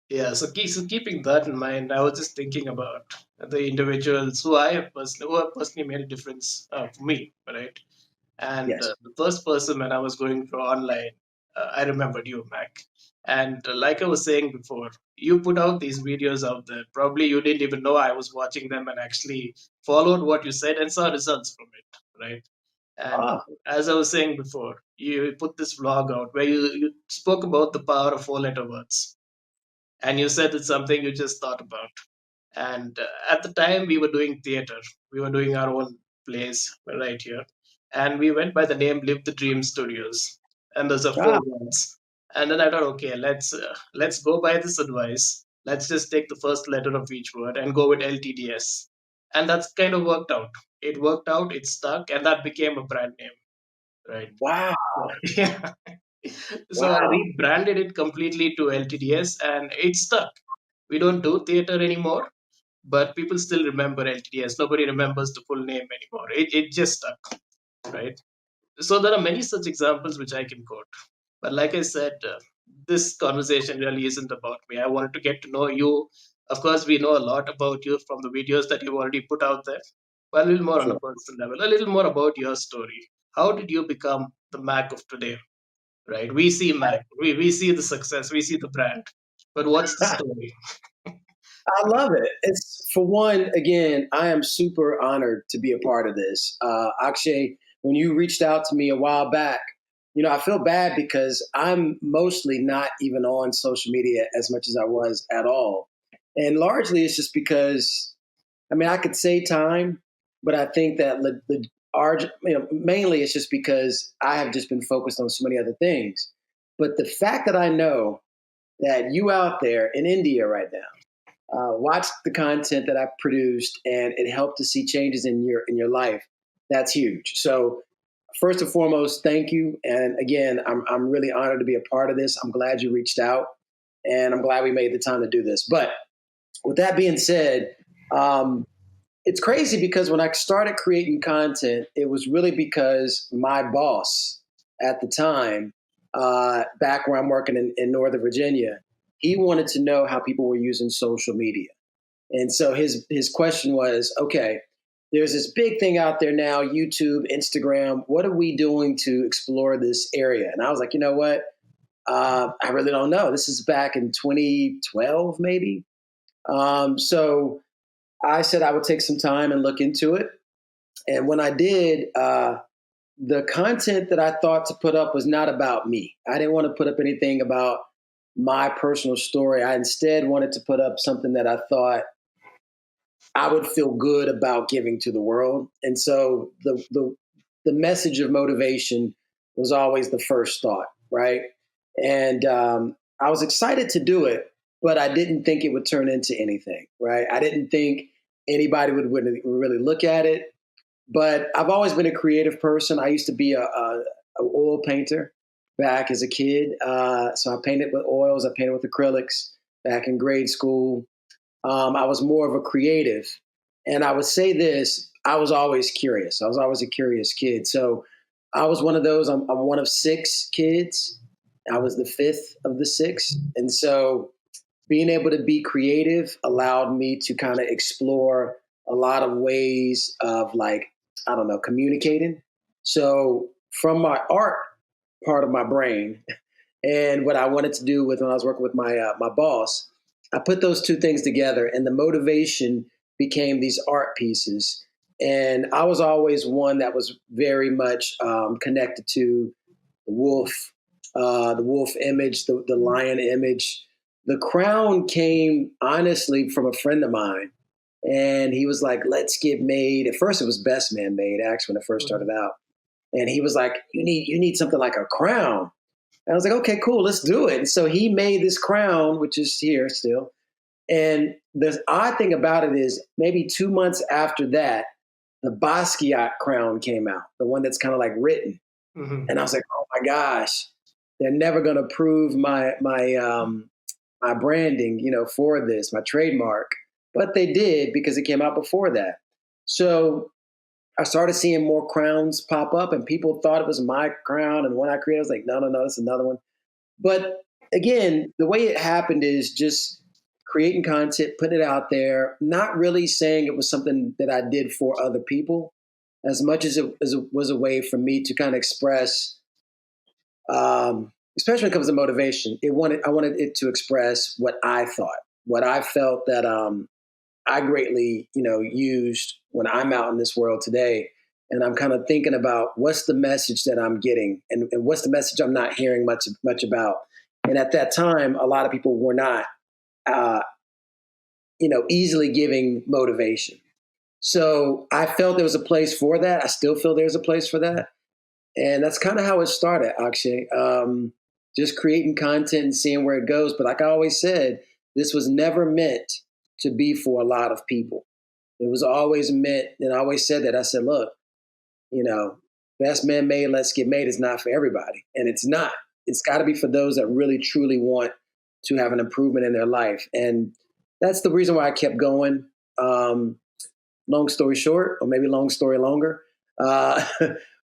Yeah, so keeping that in mind, I was just thinking about the individuals who have personally made a difference for me, right? And Yes. the first person when I was going through online, I remembered you, Mac. And like I was saying before, you put out these videos out there. Probably you didn't even know I was watching them and actually followed what you said and saw results from it, right? And Ah, as I was saying before, you put this vlog out where you spoke about the power of four-letter words, and you said it's something you just thought about. And at the time, we were doing theater. We were doing our own plays right here, and we went by the name Live the Dream Studios. And there's a ah, four words. And then I thought, okay, let's go by this advice. Let's just take the first letter of each word and go with LTDS. And that's kind of worked out. It worked out. It stuck, and that became a brand name, right? wow, Yeah. So I wow. rebranded it completely to LTDS, and it stuck. We don't do theater anymore, but people still remember LTDS. Nobody remembers the full name anymore. It just stuck, right? So there are many such examples which I can quote. But like I said, this conversation really isn't about me. I wanted to get to know you. Of course, we know a lot about you from the videos that you've already put out there, but a little more on a Sure. personal level, a little more about your story. How did you become the Mac of today? Right? We see Mac, we see the success, we see the brand, but what's the story? I love it. It's for one, again, I am super honored to be a part of this. Akshay, when you reached out to me a while back, I feel bad because I'm mostly not even on social media as much as I was at all. And largely it's just because, I mean, I could say time, but I think that mainly it's just because I have just been focused on so many other things. But the fact that I know that you out there in India right now, watched the content that I produced, and it helped to see changes in your life. That's huge. So first and foremost, thank you. And again, I'm really honored to be a part of this. I'm glad you reached out, and I'm glad we made the time to do this. But with that being said, um, it's crazy because when I started creating content, it was really because my boss at the time, back where I'm working in Northern Virginia, he wanted to know how people were using social media. And so his question was, okay, there's this big thing out there now, YouTube, Instagram. What are we doing to explore this area? And I was like, you know what? I really don't know. This is back in 2012, maybe. So I said I would take some time and look into it. And when I did, the content that I thought to put up was not about me. I didn't want to put up anything about my personal story. I instead wanted to put up something that I thought I would feel good about giving to the world. And so the message of motivation was always the first thought, right? And I was excited to do it, but I didn't think it would turn into anything, right? I didn't think anybody would really look at it. But I've always been a creative person. I used to be a oil painter back as a kid. So I painted with oils. I painted with acrylics back in grade school. I was more of a creative. And I would say this, I was always curious. I was always a curious kid. So I was one of those, I'm one of six kids. I was the fifth of the six. And so being able to be creative allowed me to kind of explore a lot of ways of, like, I don't know, communicating. So from my art part of my brain and what I wanted to do with when I was working with my boss, I put those two things together, and the motivation became these art pieces. And I was always one that was very much connected to the wolf image, the lion image. The crown came honestly from a friend of mine, and he was like, "Let's get made." At first, it was Best Man Made, actually, when it first started out, and he was like, "You need something like a crown." And I was like, okay, cool, let's do it. And so he made this crown, which is here still. And the odd thing about it is, maybe 2 months after that, the Basquiat crown came out, the one that's kind of like written. Hmm. And I was like, oh my gosh, they're never going to prove my branding, for this, my trademark. But they did because it came out before that. So I started seeing more crowns pop up, and people thought it was my crown. And when I created, I was like, no, no, no, it's another one. But again, the way it happened is just creating content, putting it out there, not really saying it was something that I did for other people, as much as it was a way for me to kind of express, especially when it comes to motivation. I wanted it to express what I thought, what I felt that I greatly, used when I'm out in this world today. And I'm kind of thinking about what's the message that I'm getting, and what's the message I'm not hearing much about. And at that time, a lot of people were not, uh, easily giving motivation. So I felt there was a place for that. I still feel there's a place for that. And that's kind of how it started, Akshay. Just creating content and seeing where it goes. But like I always said, this was never meant to be for a lot of people. It was always meant, and I always said that. I said, look, you know, best man made, let's get made is not for everybody. And it's not. It's got to be for those that really, truly want to have an improvement in their life. And that's the reason why I kept going. Um, Long story short, or maybe long story longer. Uh,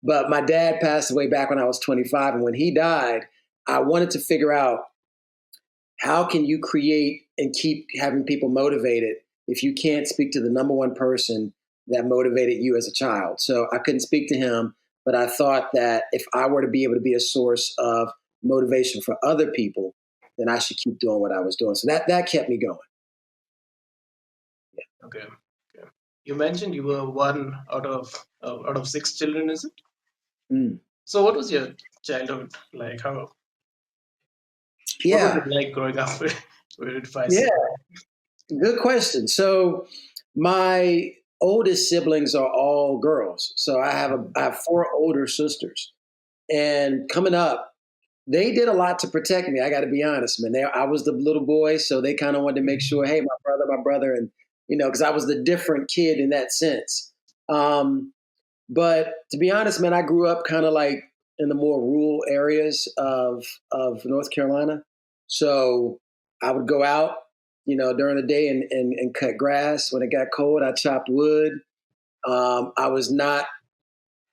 but my dad passed away back when I was 25. And when he died, I wanted to figure out, how can you create and keep having people motivated if you can't speak to the number one person that motivated you as a child? So I couldn't speak to him, but I thought that if I were to be able to be a source of motivation for other people, then I should keep doing what I was doing. So that kept me going. Okay. Okay. You mentioned you were one out of six children, is it? Mm. So what was your childhood like? How what was Yeah, it like growing up with five yeah, siblings? good question. So my oldest siblings are all girls. So I have four older sisters, and coming up, they did a lot to protect me. I got to be honest, man. I was the little boy, so they kind of wanted to make sure, hey, my brother, and because I was the different kid in that sense. Um, but to be honest, man, I grew up kind of like in the more rural areas of North Carolina. So I would go out, during the day and cut grass. When it got cold, I chopped wood. I was not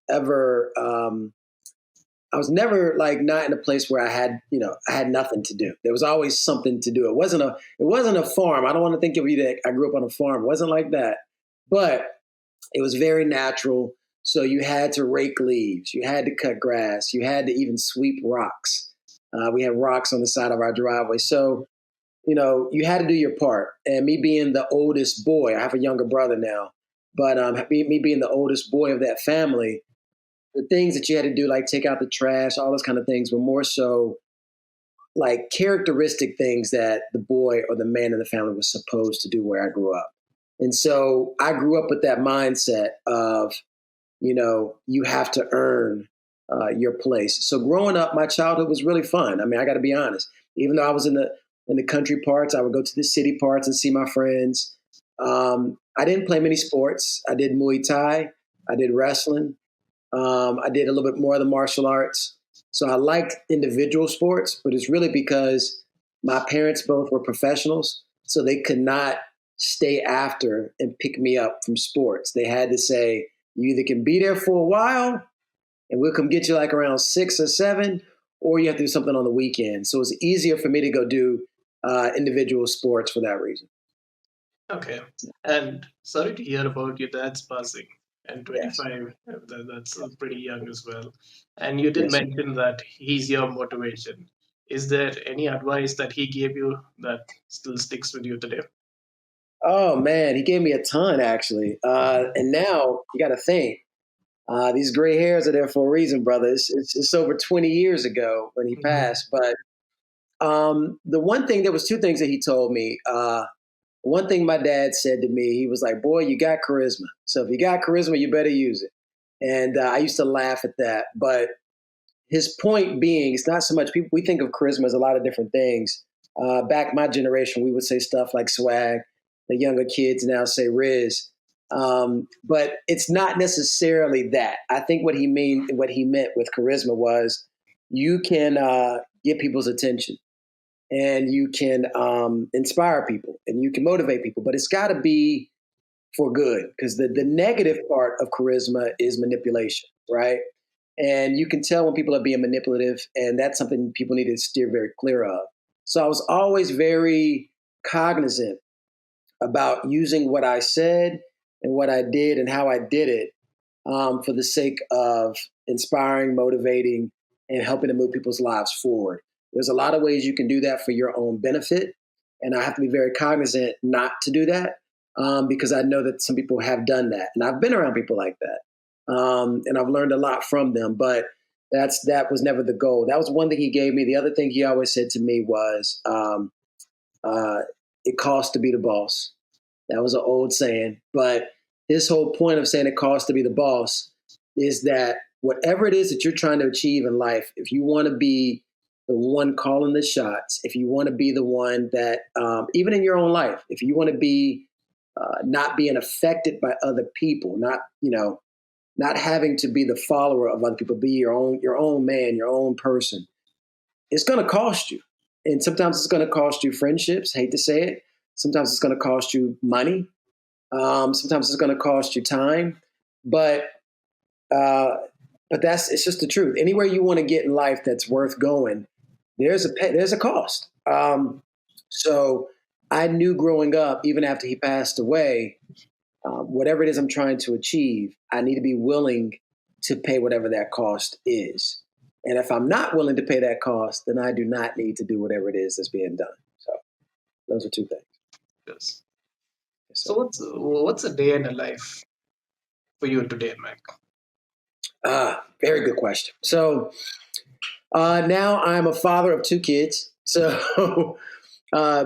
ever I was never like not in a place where I had nothing to do. There was always something to do. It wasn't a farm. I don't want to think of you that I grew up on a farm. It wasn't like that. But it was very natural. So you had to rake leaves, you had to cut grass, you had to even sweep rocks. We had rocks on the side of our driveway. So, you had to do your part. And me being the oldest boy, I have a younger brother now, but me being the oldest boy of that family, the things that you had to do, like take out the trash, all those kind of things, were more so like characteristic things that the boy or the man in the family was supposed to do where I grew up. And so I grew up with that mindset of, you have to earn your place. So growing up, my childhood was really fun. I mean, I got to be honest. Even though I was in the country parts, I would go to the city parts and see my friends. I didn't play many sports. I did Muay Thai. I did wrestling. I did a little bit more of the martial arts. So I liked individual sports, but it's really because my parents both were professionals, so they could not stay after and pick me up from sports. They had to say, you either can be there for a while and we'll come get you like around 6 or 7, or you have to do something on the weekend. So it's easier for me to go do individual sports for that reason. Okay. And sorry to hear about your dad's passing. And Yes. 25, that's pretty young as well. And you did Yes. mention that he's your motivation. Is there any advice that he gave you that still sticks with you today? Oh man, he gave me a ton actually. And now you got to think. These gray hairs are there for a reason, brother. It's over 20 years ago when he Mhm. passed. But the one thing, there was two things that he told me. One thing my dad said to me, he was like, "Boy, you got charisma. So if you got charisma, you better use it." And I used to laugh at that. But his point being, it's not so much people. We think of charisma as a lot of different things. Back my generation, we would say stuff like swag. The younger kids now say riz. But it's not necessarily that. I think what he meant with charisma was, you can get people's attention, and you can inspire people, and you can motivate people, but it's got to be for good, because the negative part of charisma is manipulation, right? And you can tell when people are being manipulative, and that's something people need to steer very clear of. So I was always very cognizant about using what I said and what I did and how I did it for the sake of inspiring, motivating, and helping to move people's lives forward. There's a lot of ways you can do that for your own benefit. And I have to be very cognizant not to do that because I know that some people have done that. And I've been around people like that. And I've learned a lot from them. But that was never the goal. That was one thing he gave me. The other thing he always said to me was, uh, it costs to be the boss. That was an old saying. But his whole point of saying it costs to be the boss is that whatever it is that you're trying to achieve in life, if you want to be the one calling the shots, if you want to be the one that, even in your own life, if you want to be not being affected by other people, not having to be the follower of other people, be your own man, your own person, it's going to cost you. And sometimes it's going to cost you friendships. Hate to say it. Sometimes it's going to cost you money. Sometimes it's going to cost you time. But uh, but it's just the truth. Anywhere you want to get in life that's worth going, there's a cost. So I knew growing up, even after he passed away, whatever it is I'm trying to achieve, I need to be willing to pay whatever that cost is. And if I'm not willing to pay that cost, then I do not need to do whatever it is that's being done. So those are two things. Yes. Yes, So sir. what's a day in a life for you today, Mac? Very good question. So now I'm a father of two kids. So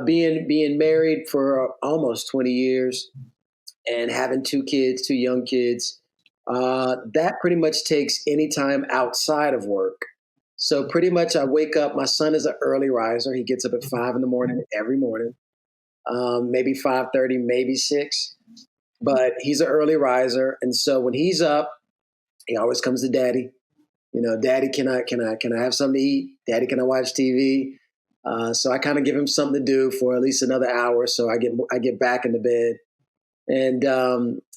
being married for almost 20 years and having two kids, two young kids, that pretty much takes any time outside of work. So pretty much I wake up. My son is an early riser. He gets up at 5 in the morning every morning, maybe 5:30, maybe 6. But he's an early riser, and so when he's up, he always comes to daddy. Daddy, can I have something to eat? Daddy, can I watch TV? So I kind of give him something to do for at least another hour. So I get back into bed. And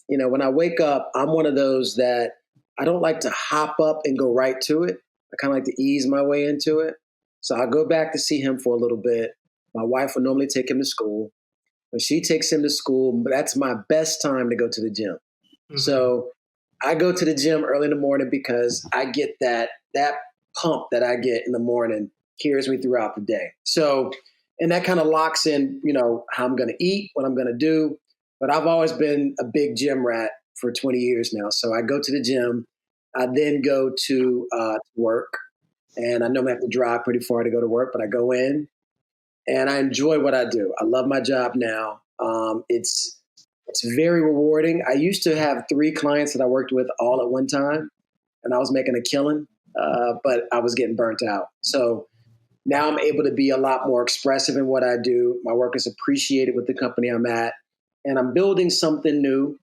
when I wake up, I'm one of those that I don't like to hop up and go right to it. I kind of like to ease my way into it. So I'll go back to see him for a little bit. My wife will normally take him to school. When she takes him to school, that's my best time to go to the gym. Hmm. So I go to the gym early in the morning because I get that pump that I get in the morning carries me throughout the day. So, and that kind of locks in, how I'm going to eat, what I'm going to do. But I've always been a big gym rat for 20 years now. So I go to the gym. I then go to work, and I know I have to drive pretty far to go to work, but I go in and I enjoy what I do. I love my job now. It's very rewarding. I used to have 3 clients that I worked with all at one time, and I was making a killing, but I was getting burnt out. So now I'm able to be a lot more expressive in what I do. My work is appreciated with the company I'm at, and I'm building something new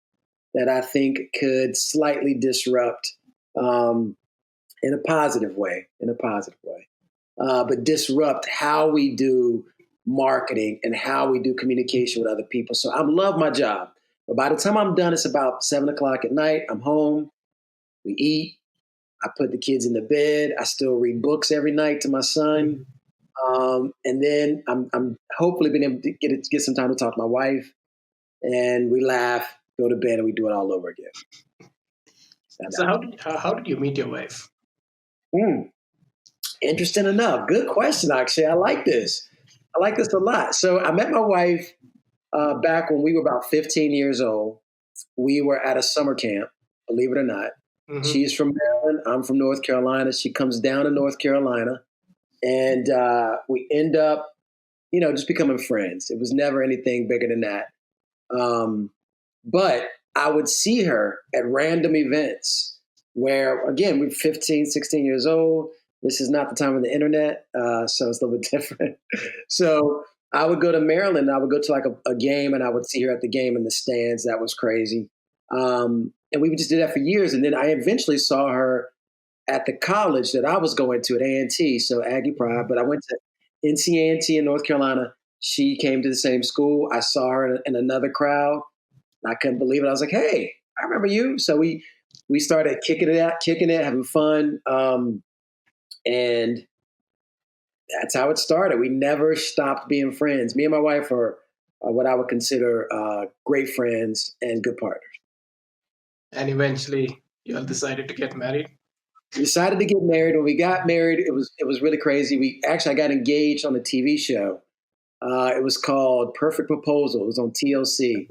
that I think could slightly disrupt um, in a positive way, but disrupt how we do marketing and how we do communication with other people. So I love my job. But by the time I'm done, it's about 7 o'clock at night. I'm home. We eat. I put the kids in the bed. I still read books every night to my son. Hmm. And then I'm hopefully being able to get some time to talk to my wife. And we laugh, go to bed, and we do it all over again. And, So how did you meet your wife? hmm, interesting enough. Good question, Akshay. I like this. I like this a lot. So I met my wife back when we were about 15 years old. We were at a summer camp, believe it or not. Hmm. She's from Maryland. I'm from North Carolina. She comes down to North Carolina, and we end up, just becoming friends. It was never anything bigger than that. Um, but I would see her at random events where, again, we're 15, 16 years old. This is not the time of the internet, so it's a little bit different. So I would go to Maryland. I would go to like a game, and I would see her at the game in the stands. That was crazy. And we would just do that for years. And then I eventually saw her at the college that I was going to at A&T, so Aggie Pride. But I went to NC A&T in North Carolina. She came to the same school. I saw her in another crowd. I couldn't believe it. I was like, "Hey, I remember you." So we started kicking it, having fun, and that's how it started. We never stopped being friends. Me and my wife are what I would consider great friends and good partners. And eventually, you all decided to get married. We decided to get married. When we got married, it was really crazy. We actually I got engaged on a TV show. It was called Perfect Proposal. It was on TLC,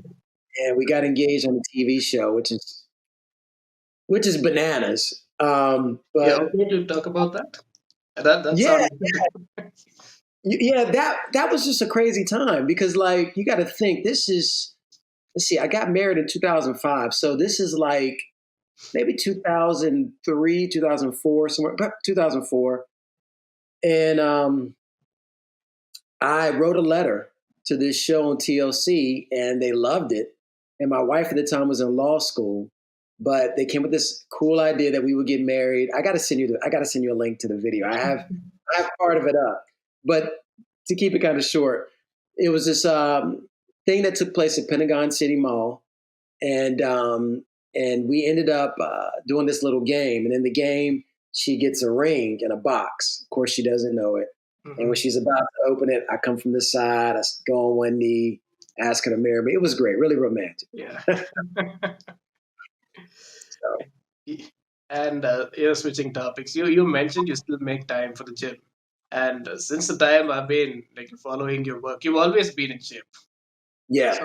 and we got engaged on the TV show, which is bananas. Yeah, But okay to talk about that. That yeah, sounds. yeah, that was just a crazy time because like you got to think this is. Let's see, I got married in 2005, so this is like maybe 2003, 2004, somewhere, about 2004, and I wrote a letter to this show on TLC, and they loved it. And my wife at the time was in law school, but they came with this cool idea that we would get married. I got to send you a link to the video. I have part of it up, but to keep it kind of short, it was this thing that took place at Pentagon City Mall, and we ended up doing this little game. And in the game, she gets a ring in a box. Of course, she doesn't know it. And when Mhm. she's about to open it, I come from the side. I go on one knee, ask her to marry me. It was great, really romantic. Yeah. So, And switching topics, you mentioned you still make time for the gym, and since the time I've been like following your work, you've always been in shape. yeah.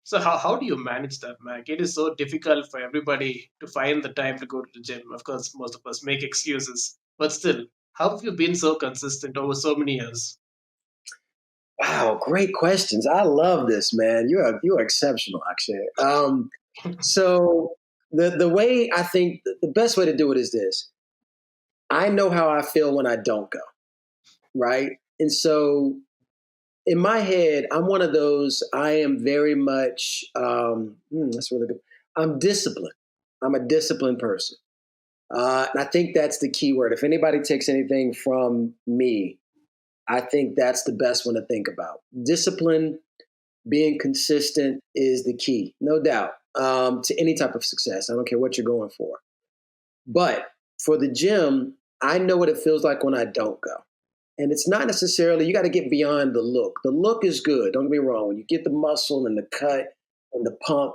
So, how do you manage that, Mac? It is so difficult for everybody to find the time to go to the gym. Of course, most of us make excuses, but still, how have you been so consistent over so many years? Wow, great questions. I love this, man. You are exceptional, actually. So the way I think the best way to do it is this. I know how I feel when I don't go, right? And so in my head, I'm one of those. I am very much. That's really good. I'm disciplined. I'm a disciplined person, and I think that's the key word. If anybody takes anything from me, I think that's the best one to think about. Discipline, being consistent is the key, no doubt, to any type of success. I don't care what you're going for. But for the gym, I know what it feels like when I don't go. And it's not necessarily, you got to get beyond the look. The look is good. Don't get me wrong. When you get the muscle and the cut and the pump,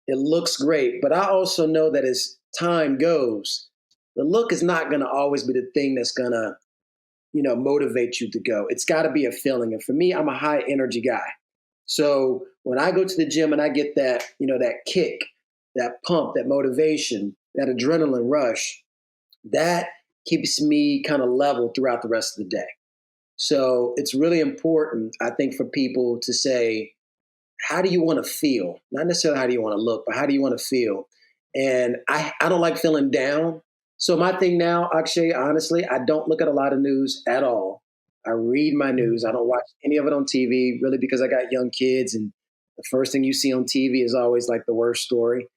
it looks great. But I also know that as time goes, the look is not going to always be the thing that's going to, motivate you to go. It's got to be a feeling. And for me, I'm a high energy guy. So when I go to the gym and I get that, that kick, that pump, that motivation, that adrenaline rush, that keeps me kind of level throughout the rest of the day. So it's really important, I think, for people to say, how do you want to feel? Not necessarily how do you want to look, but how do you want to feel? And I don't like feeling down. So my thing now, Akshay, honestly, I don't look at a lot of news at all. I read my news. I don't watch any of it on TV, really, because I got young kids, and the first thing you see on TV is always like the worst story.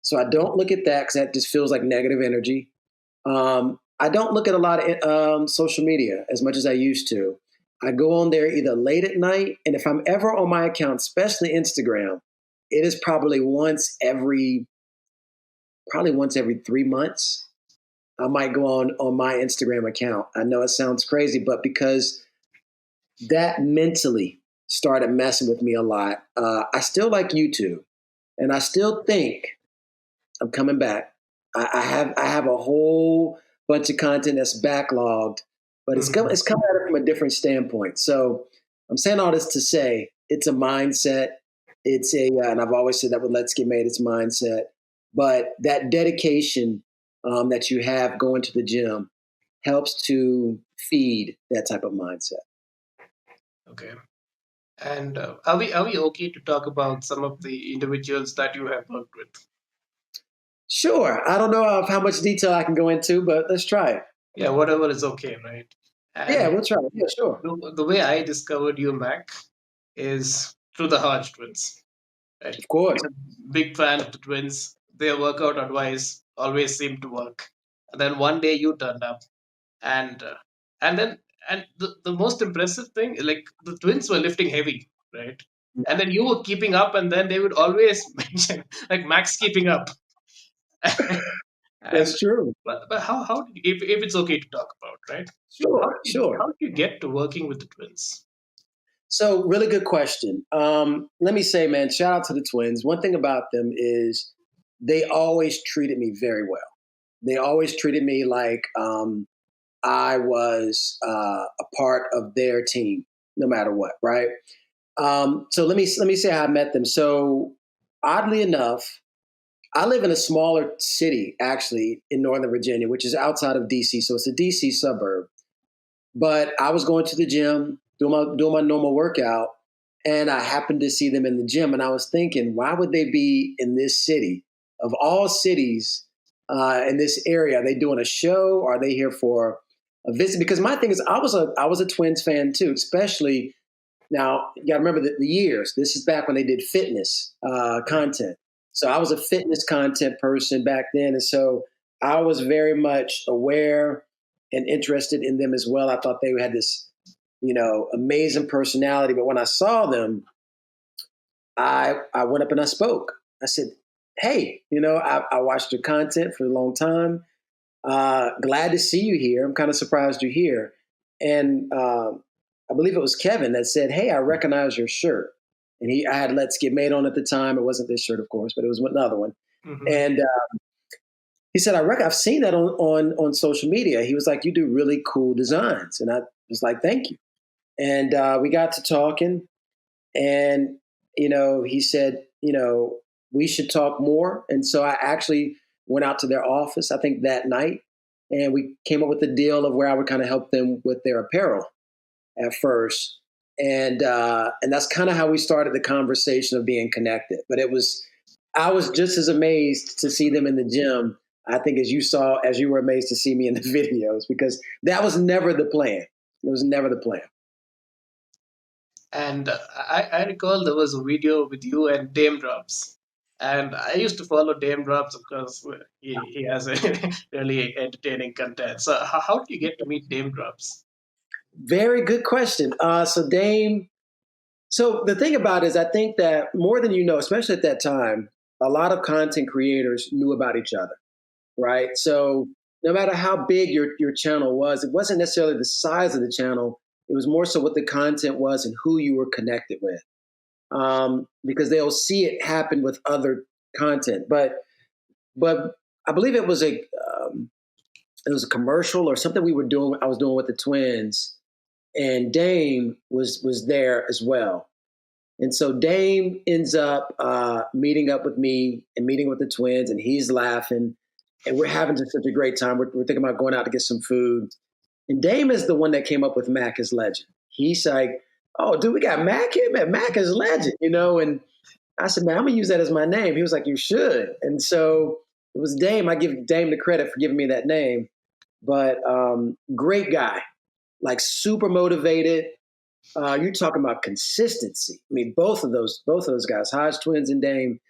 So I don't look at that because that just feels like negative energy. I don't look at a lot of social media as much as I used to. I go on there either late at night, and if I'm ever on my account, especially Instagram, it is probably once every 3 months. I might go on my Instagram account. I know it sounds crazy, but because that mentally started messing with me a lot, I still like YouTube, and I still think I'm coming back. I have a whole bunch of content that's backlogged, but it's Mhm. coming at it from a different standpoint. So I'm saying all this to say it's a mindset. And I've always said that with Let's Get Made, it's mindset. But that dedication that you have going to the gym helps to feed that type of mindset. Okay. And are we okay to talk about some of the individuals that you have worked with? Sure. I don't know of how much detail I can go into, but let's try it. Yeah, whatever is okay, right? Yeah, And we'll try it. Yeah, sure. the way I discovered you, Mac, is through the Hodgetwins. Right? Of course. I'm a big fan of the twins. Their workout advice always seemed to work. And then one day you turned up, and and then and the most impressive thing, like the twins were lifting heavy, right? And then you were keeping up, and then they would always mention like Max keeping up. And That's true. but how did, if it's okay to talk about, right? Sure, How sure. did you get to working with the twins? So, really good question. Let me say, man, shout out to the twins. One thing about them is they always treated me very well. They always treated me like I was a part of their team, no matter what, right? So let me say how I met them. So, oddly enough, I live in a smaller city, actually, in Northern Virginia, which is outside of DC. So it's a DC suburb. But I was going to the gym, doing my normal workout, and I happened to see them in the gym. And I was thinking, why would they be in this city? Of all cities in this area, are they doing a show? Are they here for a visit? Because my thing is, I was a Twins fan too, especially now. You got to remember the years. This is back when they did fitness content. So I was a fitness content person back then, and so I was very much aware and interested in them as well. I thought they had this, amazing personality. But when I saw them, I went up and I spoke. I said, "Hey, I watched your content for a long time. Glad to see you here. I'm kind of surprised you're here." And I believe it was Kevin that said, "Hey, I recognize your shirt." And I had "Let's Get Made" on at the time. It wasn't this shirt, of course, but it was another one. Hmm. And he said, I've seen that on social media." He was like, "You do really cool designs." And I was like, "Thank you." And we got to talking, and he said, "We should talk more." And so I actually went out to their office, I think that night, and we came up with a deal of where I would kind of help them with their apparel at first. And that's kind of how we started the conversation of being connected. But I was just as amazed to see them in the gym, I think, as you were amazed to see me in the videos, because that was never the plan. It was never the plan. And I recall there was a video with you and Dame Drops. And I used to follow Dame Drops because he has a really entertaining content. So how did you get to meet Dame Drops? Very good question. So Dame, so the thing about it is, I think that more than especially at that time, a lot of content creators knew about each other, right? So no matter how big your channel was, it wasn't necessarily the size of the channel. It was more so what the content was and who you were connected with, because they'll see it happen with other content. But I believe it was a commercial or something we were doing. I was doing with the twins, and Dame was there as well. And so Dame ends up meeting up with me and meeting with the twins, and he's laughing, and we're having just such a great time. We're thinking about going out to get some food, and Dame is the one that came up with Mac is Legend. He's like, "Oh, dude, we got Mac here, man. Mac is Legend." And I said, "Man, I'm gonna use that as my name." He was like, "You should." And so it was Dame. I give Dame the credit for giving me that name, but great guy, like super motivated. You're talking about consistency. I mean, both of those guys, Hodge twins and Dame,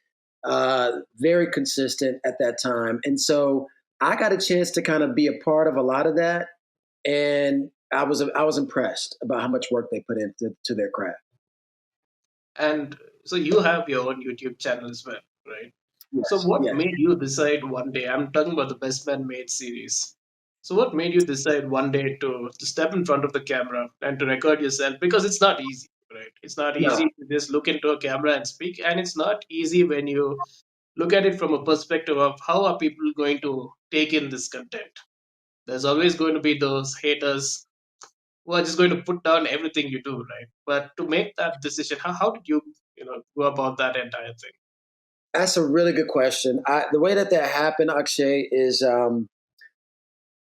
very consistent at that time. And so I got a chance to kind of be a part of a lot of that, and I was impressed about how much work they put into their craft. And so you have your own YouTube channel as well, right? So Yes, what yes. made you decide one day? I'm talking about the Best Man Made series. So what made you decide one day to step in front of the camera and to record yourself? Because it's not easy, right? It's not No, easy to just look into a camera and speak, and it's not easy when you look at it from a perspective of how are people going to take in this content. There's always going to be those haters who are just going to put down everything you do, right? But to make that decision, how did you go about that entire thing? that's a really good question. The way that happened, Akshay, is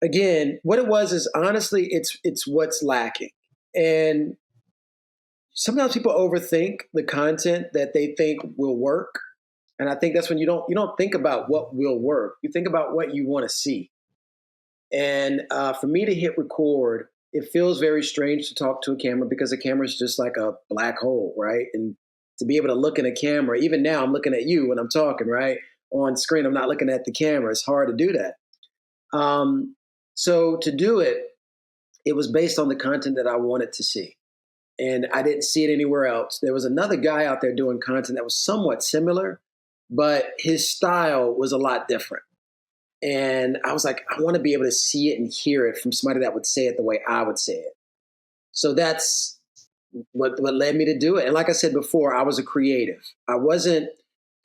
again, what it was is honestly, it's what's lacking, and sometimes people overthink the content that they think will work. And I think that's when you don't think about what will work. You think about what you want to see. And for me to hit record, it feels very strange to talk to a camera because a camera is just like a black hole, right? And to be able to look in a camera, even now I'm looking at you when I'm talking, right? On screen, I'm not looking at the camera. It's hard to do that. So to do it, it was based on the content that I wanted to see. And I didn't see it anywhere else. There was another guy out there doing content that was somewhat similar, but his style was a lot different. And I was like, I want to be able to see it and hear it from somebody that would say it the way I would say it. So that's what led me to do it. And like I said before, I was a creative. I wasn't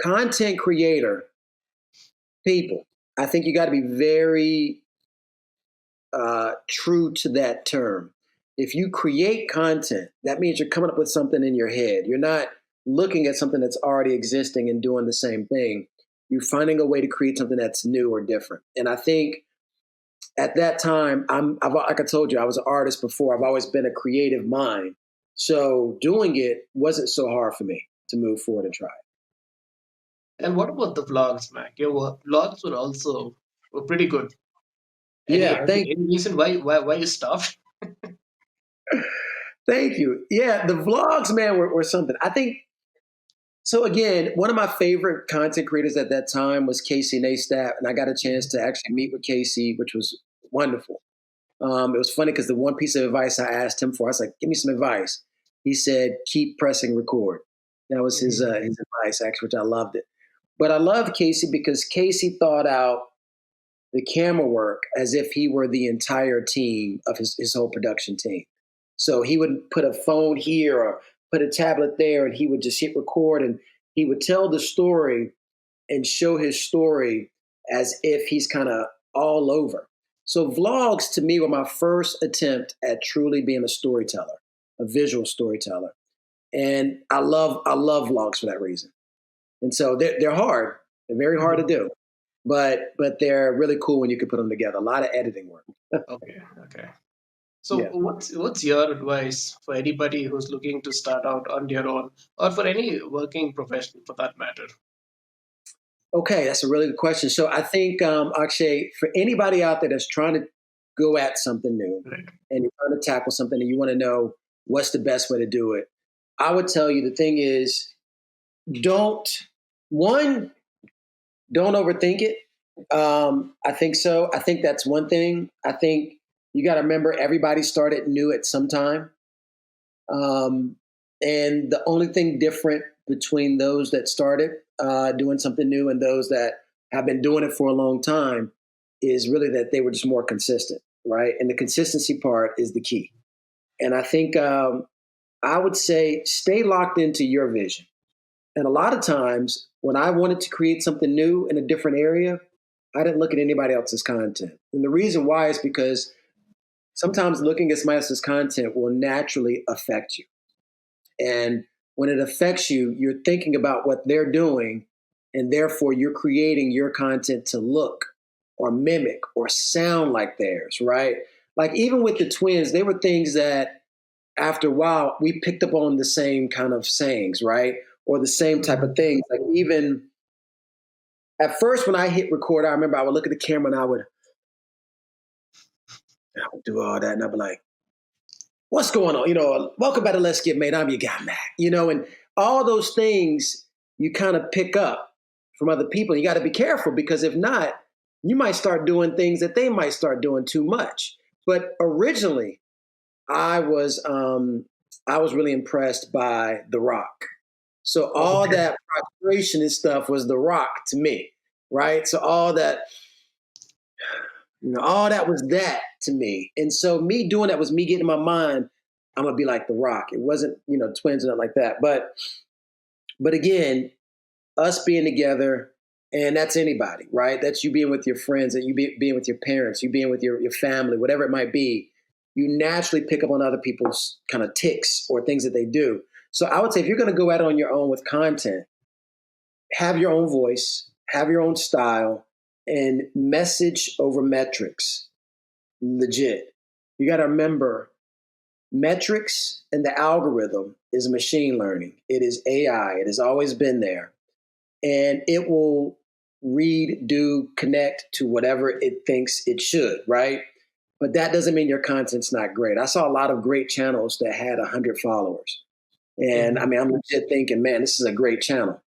content creator. People, I think you got to be very true to that term. If you create content, that means you're coming up with something in your head. You're not looking at something that's already existing and doing the same thing. You're finding a way to create something that's new or different. And I think at that time, like I told you, I was an artist before. I've always been a creative mind. So doing it wasn't so hard for me to move forward and try it. And what about the vlogs, Mac? Your vlogs were pretty good. Any Yeah, any, any reason why you stopped? thank you. Yeah, the vlogs, man, were something. I think so. Again, one of my favorite content creators at that time was Casey Neistat, and I got a chance to actually meet with Casey, which was wonderful. It was funny because the one piece of advice I asked him for, I was like, "Give me some advice." He said, "Keep pressing record." That was his advice, actually, which I loved it. But I loved Casey because Casey thought out the camera work as if he were the entire team of his whole production team. So he would put a phone here or put a tablet there, and he would just hit record, and he would tell the story and show his story as if he's kind of all over. So vlogs to me were my first attempt at truly being a storyteller, a visual storyteller. And I love vlogs for that reason. And so they're hard. They're very hard to Mhm. do, but they're really cool when you can put them together. A lot of editing work. Okay, okay. So Yeah. what's your advice for anybody who's looking to start out on their own, or for any working professional for that matter? Okay, that's a really good question. So I think Akshay, for anybody out there that's trying to go at something new Right. and you're trying to tackle something and you want to know what's the best way to do it, I would tell you the thing is don't one don't overthink it. I think so. I think that's one thing. I think you got to remember everybody started new at some time. Um, and the only thing different between those that started doing something new and those that have been doing it for a long time is really that they were just more consistent, right? And the consistency part is the key. And I think I would say stay locked into your vision. And a lot of times when I wanted to create something new in a different area, I didn't look at anybody else's content. And the reason why is because sometimes looking at somebody else's content will naturally affect you. And when it affects you, you're thinking about what they're doing, and therefore you're creating your content to look or mimic or sound like theirs, right? Like even with the twins, they were things that after a while we picked up on the same kind of sayings, right? Or the same type of Mhm. things. Like even at first when I hit record, I remember I would look at the camera and I would do all that and I'd be like, what's going on? Welcome back to Let's Get Made. I'm your guy, Mac. And all those things you kind of pick up from other people. You got to be careful because if not, you might start doing things that they might start doing too much. But originally, I was I was really impressed by The Rock. So all Okay. that prostration and stuff was The Rock to me, right? So all that was that to me. And so me doing that was me getting in my mind, I'm gonna be like The Rock. It wasn't, twins or nothing like that. But again, us being together, and that's anybody, right? That's you being with your friends, that being with your parents, you being with your family, whatever it might be. You naturally pick up on other people's kind of ticks or things that they do. So I would say if you're gonna go at it on your own with content, have your own voice, have your own style, and message over metrics. Legit. You got to remember metrics and the algorithm is machine learning. It is AI. It has always been there. And it will read, do, connect to whatever it thinks it should, right? But that doesn't mean your content's not great. I saw a lot of great channels that had 100 followers. And I Mhm. mean, I'm legit thinking, man, this is a great channel.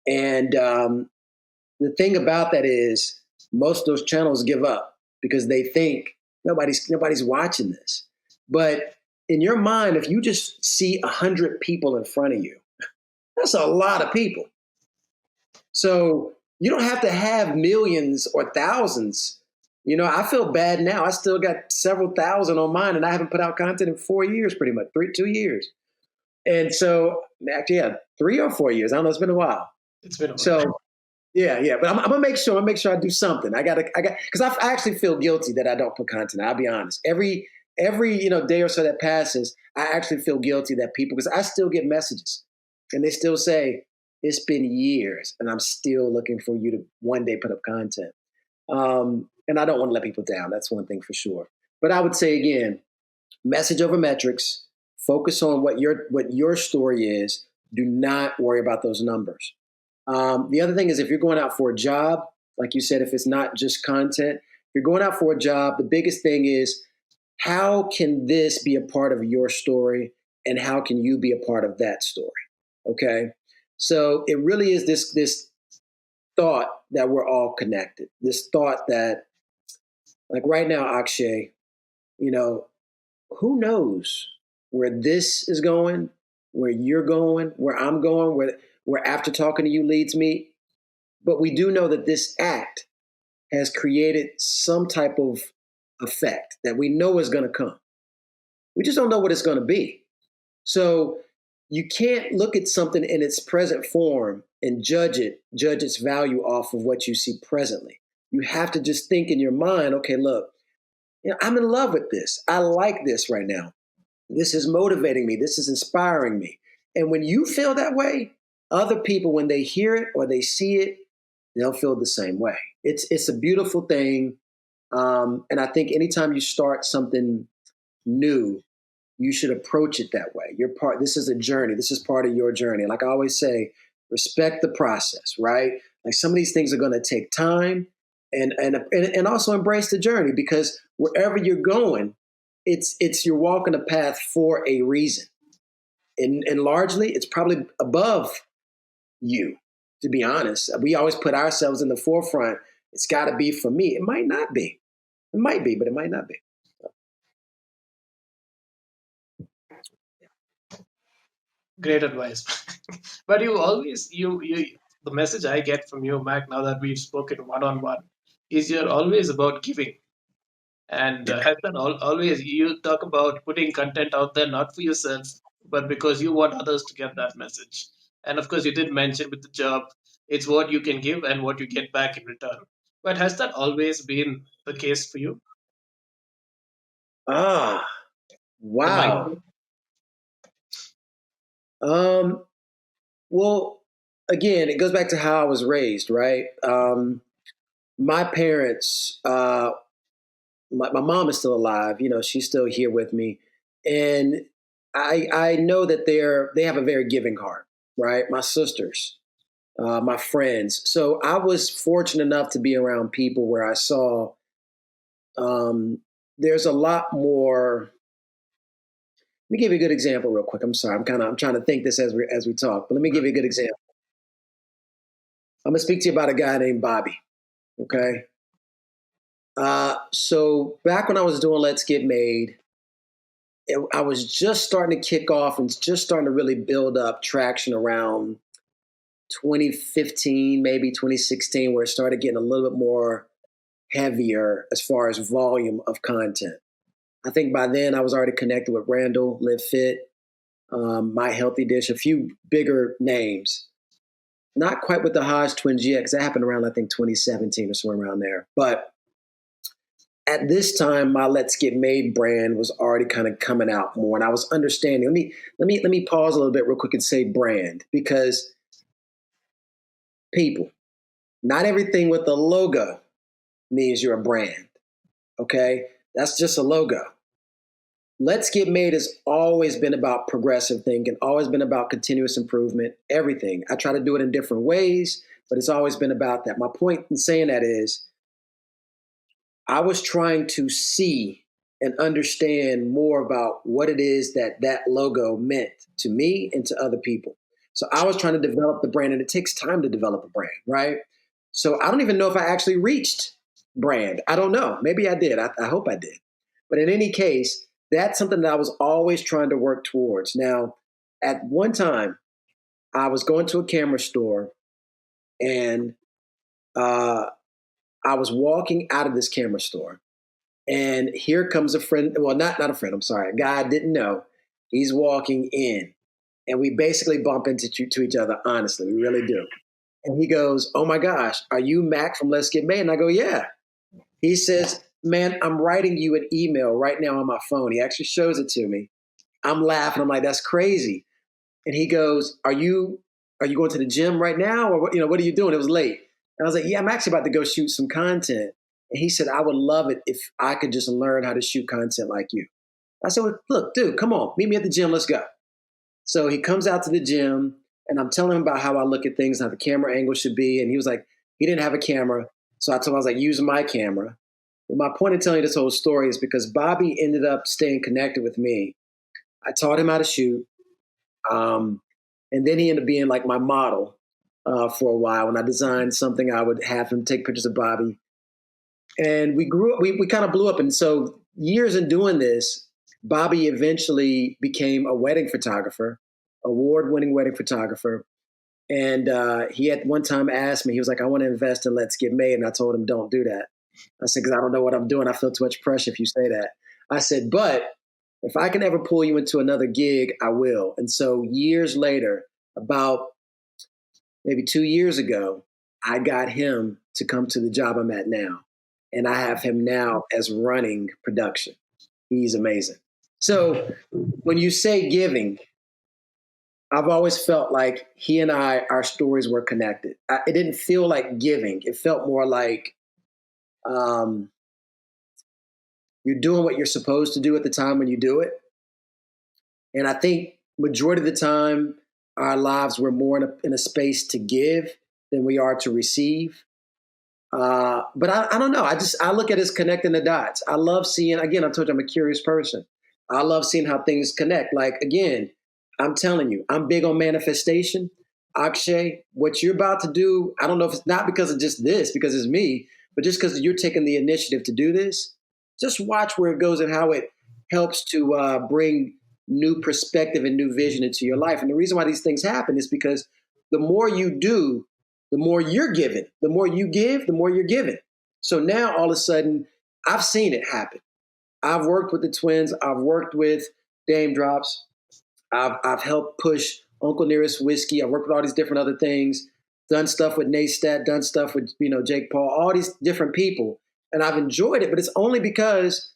And the thing about that is most of those channels give up because they think nobody's watching this. But in your mind, if you just see 100 people in front of you, that's a lot of people. So You don't have to have millions or thousands. I feel bad now. I still got several thousand on mine, and I haven't put out content in 4 years, pretty much 2 years. And so, actually, yeah, 3 or 4 years. I don't know. It's been a while. It's been a while. So, yeah. But I'm gonna make sure. I do something. Because I actually feel guilty that I don't put content. I'll be honest. Every day or so that passes, I actually feel guilty that people, because I still get messages, and they still say it's been years, and I'm still looking for you to one day put up content. And I don't want to let people down. That's one thing for sure. But I would say again, message over metrics. Focus on what your story is. Do not worry about those numbers. The other thing is, if you're going out for a job, like you said, if it's not just content, if you're going out for a job, the biggest thing is, how can this be a part of your story, and how can you be a part of that story? Okay. So it really is this thought that we're all connected. This thought that, like right now, Akshay, you know, who knows where this is going, where you're going, where I'm going, where after talking to you leads me. But we do know that this act has created some type of effect that we know is going to come. We just don't know what it's going to be. So you can't look at something in its present form and judge its value off of what you see presently. You have to just think in your mind, okay, look, I'm in love with this. I like this right now. This is motivating me. This is inspiring me. And when you feel that way, other people, when they hear it or they see it, they'll feel the same way. It's a beautiful thing. And I think anytime you start something new, you should approach it that way. This is a journey. This is part of your journey. Like I always say, respect the process, right? Like some of these things are going to take time, and also embrace the journey, because wherever you're going, it's you're walking a path for a reason. And largely it's probably above you, to be honest. We always put ourselves in the forefront. It's got to be for me. It might not be. It might be, but it might not be. Great advice. But you always you the message I get from you, Mac, now that we've spoken one on one, is you're always about giving. And Yeah. has that always, you talk about putting content out there not for yourself, but because you want others to get that message. And of course, you did mention with the job, it's what you can give and what you get back in return. But has that always been the case for you? Ah, The wow. mindset? Um, well, again, it goes back to how I was raised, right? My parents, my mom is still alive. She's still here with me, and I know that they have a very giving heart, right? My sisters, my friends. So I was fortunate enough to be around people where I saw um, there's a lot more. Let me give you a good example real quick. I'm sorry. I'm trying to think this as we talk, but let me give you a good example. I'm gonna speak to you about a guy named Bobby. Okay. So back when I was doing Let's Get Made, I was just starting to kick off and just starting to really build up traction around 2015, maybe 2016, where it started getting a little bit more heavier as far as volume of content. I think by then I was already connected with Randall, Live Fit, My Healthy Dish, a few bigger names. Not quite with the Hodgetwins yet, because that happened around I think 2017 or somewhere around there. But at this time, my Let's Get Made brand was already kind of coming out more, and I was understanding. Let me pause a little bit real quick and say brand, because people, not everything with a logo means you're a brand. Okay, that's just a logo. Let's Get Made has always been about progressive thinking, always been about continuous improvement, everything. I try to do it in different ways, but it's always been about that. My point in saying that is, I was trying to see and understand more about what it is that logo meant to me and to other people. So I was trying to develop the brand, and it takes time to develop a brand, right? So I don't even know if I actually reached brand. I don't know. Maybe I did. I hope I did. But in any case, that's something that I was always trying to work towards. Now, at one time, I was going to a camera store, and uh, I was walking out of this camera store, and here comes a friend. Well, not a friend. I'm sorry, a guy I didn't know. He's walking in, and we basically bump into to each other. Honestly, we really do. And he goes, "Oh my gosh, are you Mac from Let's Get Made?" And I go, "Yeah." He says, "Man, I'm writing you an email right now on my phone." He actually shows it to me. I'm laughing. I'm like, "That's crazy." And he goes, "Are you going to the gym right now, or what are you doing?" It was late, and I was like, "Yeah, I'm actually about to go shoot some content." And he said, "I would love it if I could just learn how to shoot content like you." I said, "Well, look, dude, come on, meet me at the gym. Let's go." So he comes out to the gym, and I'm telling him about how I look at things, how the camera angle should be. And he was like, he didn't have a camera. So I told him, I was like, use my camera. But my point in telling you this whole story is because Bobby ended up staying connected with me. I taught him how to shoot. Um, and then he ended up being like my model for a while. When I designed something, I would have him take pictures of Bobby. And we grew up, we kind of blew up. And so years in doing this, Bobby eventually became a wedding photographer, award-winning wedding photographer. And he at one time asked me, he was like, "I want to invest in Let's Get Made." And I told him, "Don't do that." I said, "Because I don't know what I'm doing. I feel too much pressure if you say that." I said, "But if I can ever pull you into another gig, I will." And so years later, about maybe 2 years ago, I got him to come to the job I'm at now. And I have him now as running production. He's amazing. So when you say giving, I've always felt like he and our stories were connected. It didn't feel like giving. It felt more like um, you're doing what you're supposed to do at the time when you do it. And I think majority of the time, our lives were more in a space to give than we are to receive. But I don't know. I look at it as connecting the dots. I love seeing. Again, I told you I'm a curious person. I love seeing how things connect. Like again, I'm telling you, I'm big on manifestation. Akshay, what you're about to do, I don't know if it's not because of just this, because it's me, but just because you're taking the initiative to do this. Just watch where it goes and how it helps to bring new perspective and new vision into your life. And the reason why these things happen is because the more you do, the more you're given. The more you give, the more you're given. So now all of a sudden, I've seen it happen. I've worked with the twins. I've worked with Dame Drops. I've helped push Uncle Nearest Whiskey. I've worked with all these different other things. Done stuff with Neistat. Done stuff with Jake Paul. All these different people, and I've enjoyed it. But it's only because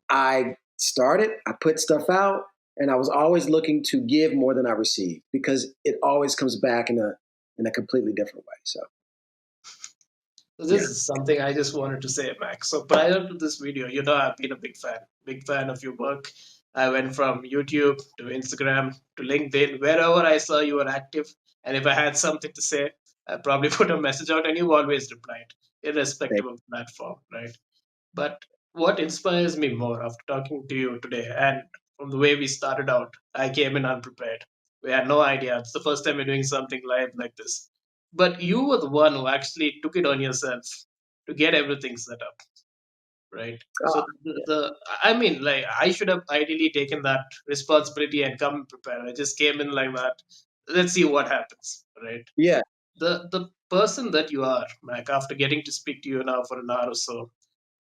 I started. I put stuff out, and I was always looking to give more than I received because it always comes back in a completely different way. So So this yeah. is something I just wanted to say, Max. So prior to this video, I've been a big fan of your work. I went from YouTube to Instagram to LinkedIn, wherever I saw you were active. And if I had something to say, I probably put a message out and you always replied, irrespective of platform, right? But what inspires me more after talking to you today, and from the way we started out, I came in unprepared. We had no idea. It's the first time we're doing something live like this. But you were the one who actually took it on yourself to get everything set up, right? So Yeah. I mean, like I should have ideally taken that responsibility and come prepared. I just came in like that. Let's see what happens, right? Yeah. The person that you are, Mac, after getting to speak to you now for an hour or so,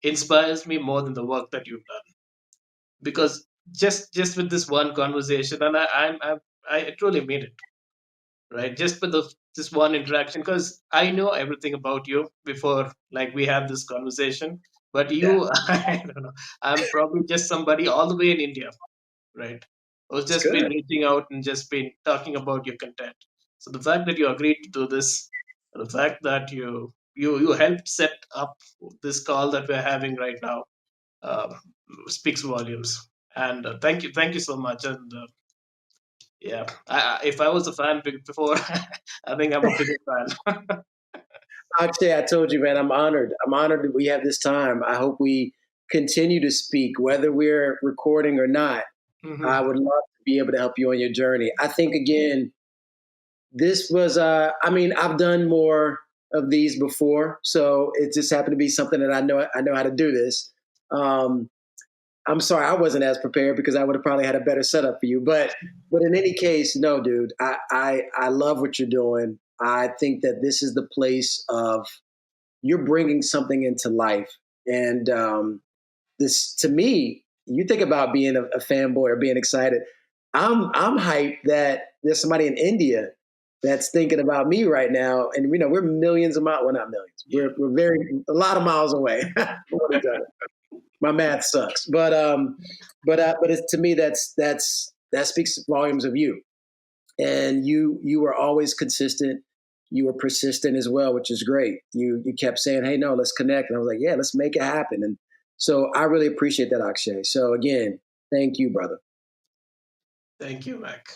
inspires me more than the work that you've done. Because just with this one conversation, and I truly mean it, right? Just with this one interaction, because I know everything about you before, like we had this conversation. But Yeah. you, I don't know. I'm probably just somebody all the way in India, right? Who's It's just been good. reaching out and just been talking about your content. So the fact that you agreed to do this, the fact that you helped set up this call that we're having right now, uh, speaks volumes. And thank you so much. And yeah, if I was a fan before, I think I'm a bigger fan. Akshay, I told you, man, I'm honored. I'm honored that we have this time. I hope we continue to speak, whether we're recording or not. I Hmm. would love to be able to help you on your journey. I think, again, this was, I mean, I've done more of these before. So it just happened to be something that I know how to do this. Um, I'm sorry I wasn't as prepared because I would have probably had a better setup for you. But in any case, no, dude, I love what you're doing. I think that this is the place of you're bringing something into life. And this, to me, you think about being a fanboy or being excited. I'm hyped that there's somebody in India that's thinking about me right now, and we're millions of miles. Well, not millions. Yeah. We're very a lot of miles away. My math sucks, but it's, to me, that speaks volumes of you. And you were always consistent. You were persistent as well, which is great. You kept saying, "Hey, no, let's connect," and I was like, "Yeah, let's make it happen." And so I really appreciate that, Akshay. So again, thank you, brother. Thank you, Mac.